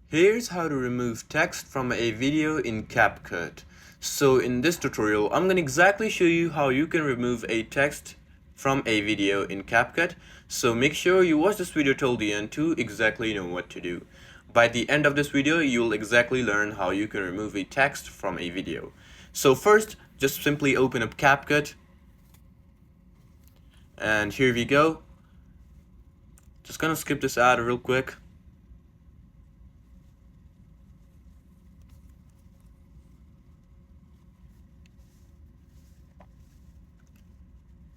Here's how to remove text from a video in CapCut. So in this tutorial, I'm going to exactly show you how you can remove a text from a video in CapCut. So make sure you watch this video till the end to exactly know what to do. By the end of this video, you'll exactly learn how you can remove a text from a video. So first, just simply open up CapCut. And here we go. Just gonna skip this ad real quick.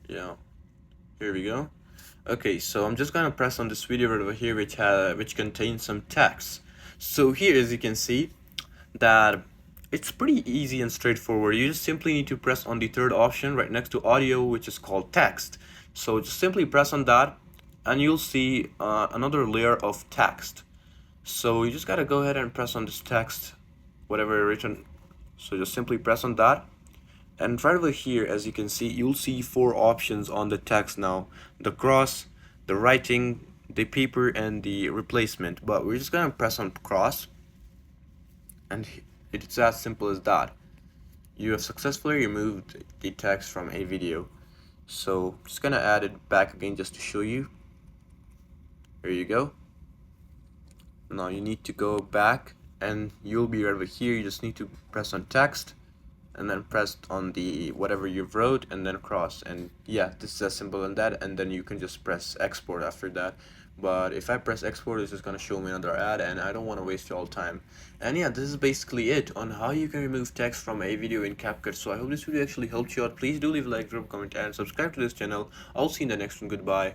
Yeah, here we go. Okay, so I'm just gonna press on this video right over here, which contains some text. So here, as you can see, that it's pretty easy and straightforward. You just simply need to press on the third option right next to audio, which is called text. So just simply press on that, and you'll see another layer of text. So you just gotta go ahead and press on this text, whatever written. So just simply press on that. And right over here, as you can see, you'll see four options on the text now: the cross, the writing, the paper, and the replacement. But we're just gonna press on cross, and it's as simple as that. You have successfully removed the text from a video. So just gonna add it back again just to show you. There you go. Now you need to go back, and you'll be right over here. You just need to press on text, and then press on the whatever you've wrote, and then cross. And yeah, this is as simple as that. And then you can just press export after that. But if I press export, it's just gonna show me another ad, and I don't want to waste your time. And yeah, this is basically it on how you can remove text from a video in CapCut. So I hope this video actually helped you out. Please do leave a like, drop a comment, and subscribe to this channel. I'll see you in the next one. Goodbye.